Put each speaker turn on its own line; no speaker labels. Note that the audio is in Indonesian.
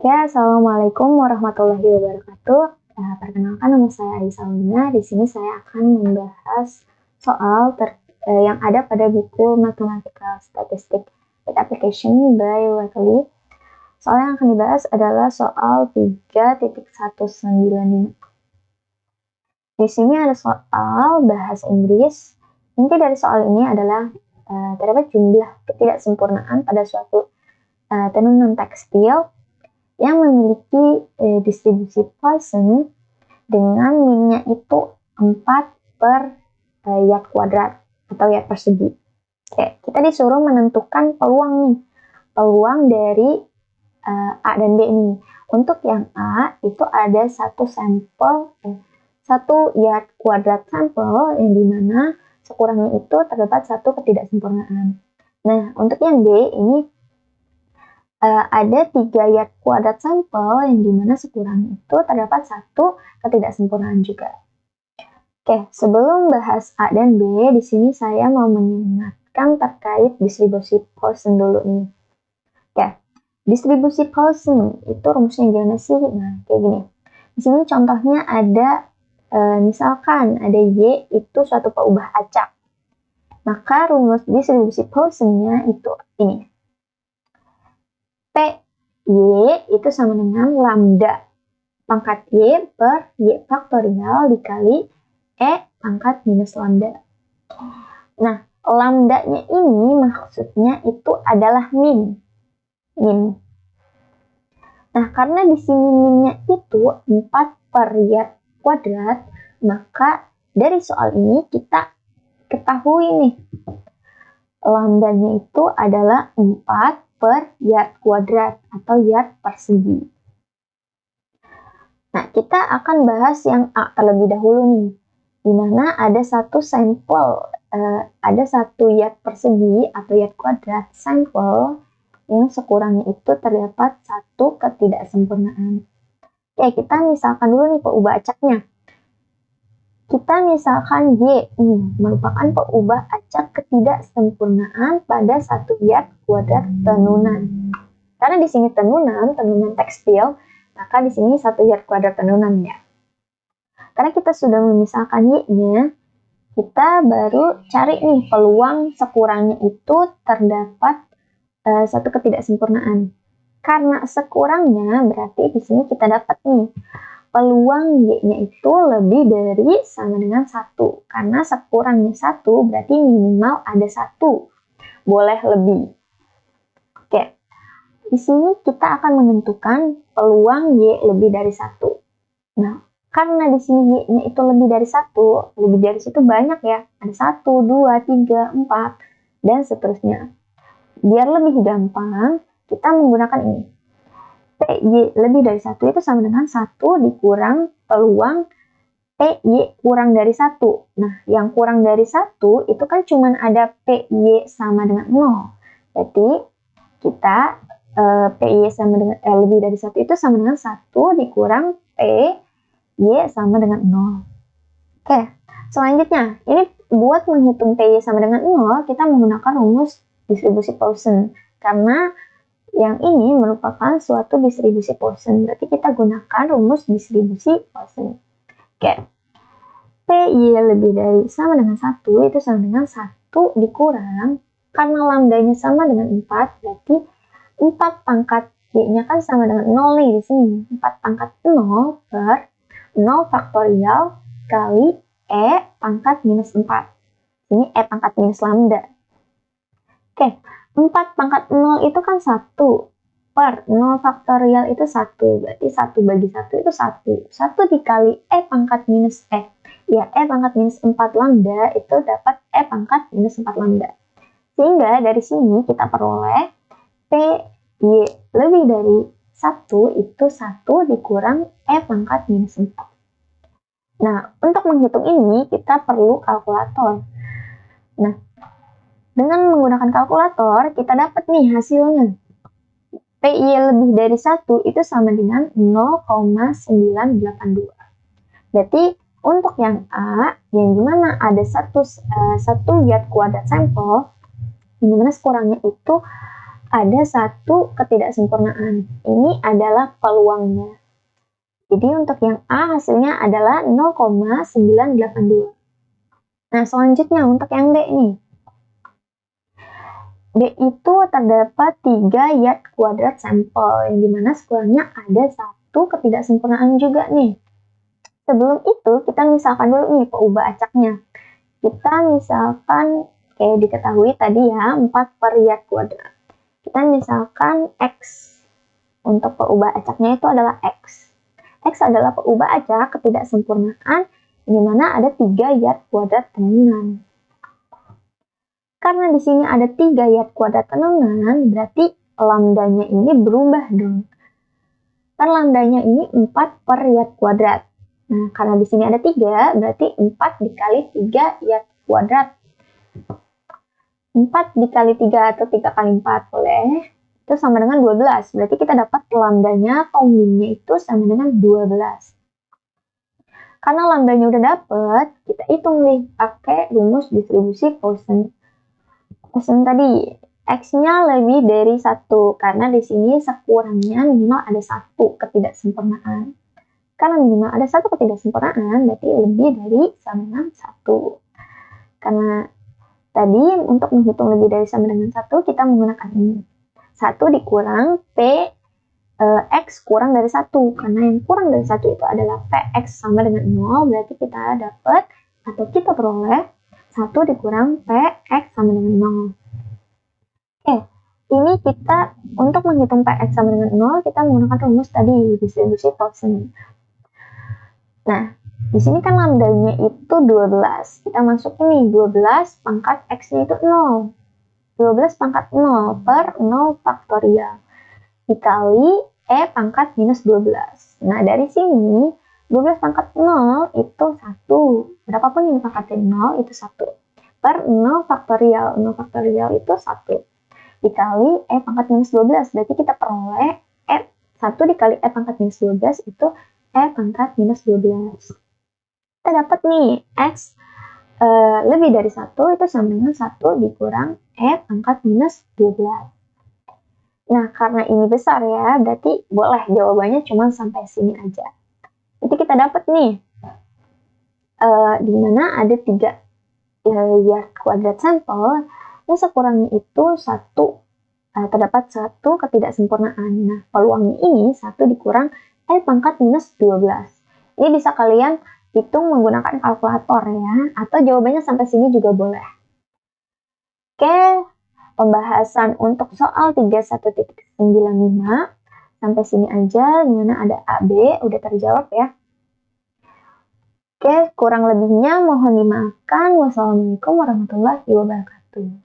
Oke, Assalamualaikum warahmatullahi wabarakatuh. Perkenalkan, nama saya Aisalina. Di sini saya akan membahas soal yang ada pada buku Mathematical Statistics with Application by Watley. Soal yang akan dibahas adalah soal 3.195. Di sini ada soal bahasa Inggris. Inti dari soal ini adalah terdapat jumlah ketidaksempurnaan pada suatu tenunan tekstil yang memiliki distribusi Poisson dengan min-nya itu 4 per yard kuadrat atau yard persegi. Oke, kita disuruh menentukan peluang nih. Peluang dari A dan B ini. Untuk yang A itu ada satu yard kuadrat sampel yang dimana sekurangnya itu terdapat satu ketidaksempurnaan. Nah, untuk yang B ini ada 3 yard kuadrat sampel yang dimana sekurangnya itu terdapat satu ketidaksempurnaan juga. Oke, sebelum bahas A dan B, di sini saya mau mengingatkan terkait distribusi Poisson dulu nih. Oke, distribusi Poisson itu rumusnya gimana sih? Nah, kayak gini. Di sini contohnya ada, misalkan ada Y itu suatu peubah acak. Maka rumus distribusi Poisson-nya itu ini. PY itu sama dengan lambda pangkat Y per Y faktorial dikali E pangkat minus lambda. Nah, lambdanya ini maksudnya itu adalah min. Nah, karena di sini minnya itu 4 per Y kuadrat, maka dari soal ini kita ketahui nih, lambdanya itu adalah 4 per yard kuadrat atau yard persegi. Nah, kita akan bahas yang A terlebih dahulu nih, di mana ada satu sampel, ada satu yard persegi atau yard kuadrat sampel yang sekurangnya itu terdapat satu ketidaksempurnaan. Oke, kita misalkan dulu nih peubah acaknya. Kita misalkan Y merupakan peubah acak ketidaksempurnaan pada satu yard kuadrat tenunan. Karena di sini tenunan tekstil, maka di sini satu yard kuadrat tenunan ya. Karena kita sudah memisahkan Y-nya, kita baru cari nih peluang sekurangnya itu terdapat satu ketidaksempurnaan. Karena sekurangnya berarti di sini kita dapat nih peluang Y-nya itu lebih dari sama dengan 1. Karena sekurangnya 1 berarti minimal ada 1. Boleh lebih. Oke. Di sini kita akan menentukan peluang Y lebih dari 1. Nah, karena di sini Y-nya itu lebih dari 1, lebih dari situ banyak ya. Ada 1, 2, 3, 4, dan seterusnya. Biar lebih gampang, kita menggunakan ini. PY lebih dari 1 itu sama dengan 1 dikurang peluang PY kurang dari 1. Nah, yang kurang dari 1 itu kan cuma ada PY sama dengan 0. Berarti kita PY sama dengan lebih dari 1 itu sama dengan 1 dikurang PY sama dengan 0. Oke, selanjutnya ini buat menghitung PY sama dengan 0, kita menggunakan rumus distribusi Poisson. Karena yang ini merupakan suatu distribusi Poisson. Berarti kita gunakan rumus distribusi Poisson. Oke. PY lebih dari sama dengan 1 itu sama dengan 1 dikurang. Karena lambdanya sama dengan 4, berarti 4 pangkat Y-nya kan sama dengan 0 nih di sini. 4 pangkat 0 per 0 faktorial kali E pangkat minus 4. Ini E pangkat minus lambda. Oke. 4 pangkat 0 itu kan 1 per 0 faktorial itu 1. Berarti 1 bagi 1 itu 1. 1 dikali E pangkat minus E. Ya, E pangkat minus 4 lambda itu dapat E pangkat minus 4 lambda. Sehingga dari sini kita peroleh PY lebih dari 1 itu 1 dikurang E pangkat minus 4. Nah, untuk menghitung ini kita perlu kalkulator. Nah, dengan menggunakan kalkulator, kita dapat nih hasilnya. PY lebih dari 1 itu sama dengan 0,982. Berarti untuk yang A, yang dimana ada satu yard kuadrat sampel, yang dimana sekurangnya itu ada satu ketidaksempurnaan. Ini adalah peluangnya. Jadi untuk yang A hasilnya adalah 0,982. Nah, selanjutnya untuk yang D nih. D itu terdapat 3 yard kuadrat sampel, yang dimana sekurangnya ada satu ketidaksempurnaan juga nih. Sebelum itu, kita misalkan dulu nih peubah acaknya. Kita misalkan, kayak diketahui tadi ya, 4 per yard kuadrat. Kita misalkan X. Untuk peubah acaknya itu adalah X. X adalah peubah acak ketidaksempurnaan, di mana ada 3 yard kuadrat tenunan. Karena di sini ada 3 yard kuadrat tenunan, berarti lambdanya ini berubah dong. Kan lambdanya ini 4 per yard kuadrat. Nah, karena di sini ada 3, berarti 4 dikali 3 yard kuadrat. 4 dikali 3 atau 3 kali 4 boleh. Itu sama dengan 12. Berarti kita dapat lambdanya atau min-nya itu sama dengan 12. Karena lambdanya udah dapet, kita hitung nih pakai rumus distribusi Poisson. Poisson tadi, X-nya lebih dari 1, karena di sini sekurangnya minimal ada 1 ketidaksempurnaan. Karena minimal ada 1 ketidaksempurnaan, berarti lebih dari sama dengan 1. Karena tadi untuk menghitung lebih dari sama dengan 1, kita menggunakan ini. 1 dikurang P X kurang dari 1. Karena yang kurang dari 1 itu adalah PX sama dengan 0, berarti kita dapat atau kita peroleh 1 dikurang PX sama dengan 0. Oke, ini kita untuk menghitung PX sama dengan 0, kita menggunakan rumus tadi, distribusi Poisson. Nah, di sini kan lambdanya itu 12. Kita masukin nih 12 pangkat X-nya itu 0. 12 pangkat 0 per 0 faktorial dikali E pangkat minus 12. Nah, dari sini 12 pangkat 0 itu 1. Berapapun yang pangkat 0 itu 1. Per 0 faktorial. 0 faktorial itu 1. Dikali E pangkat minus 12. Berarti kita peroleh E 1 dikali E pangkat minus 12 itu E pangkat minus 12. Kita dapat nih X lebih dari 1 itu sama dengan 1 dikurang E pangkat minus 12. Nah, karena ini besar ya, berarti boleh jawabannya cuma sampai sini aja. Jadi kita dapat nih, di mana ada 3 yard kuadrat sampel, yang sekurangnya itu terdapat 1 ketidaksempurnaan. Nah, peluangnya ini 1 dikurang E pangkat minus 12. Ini bisa kalian hitung menggunakan kalkulator ya, atau jawabannya sampai sini juga boleh. Oke, pembahasan untuk soal 31.95 sampai sini aja, dimana ada A, B, udah terjawab ya. Oke, kurang lebihnya mohon dimaafkan. Wassalamualaikum warahmatullahi wabarakatuh.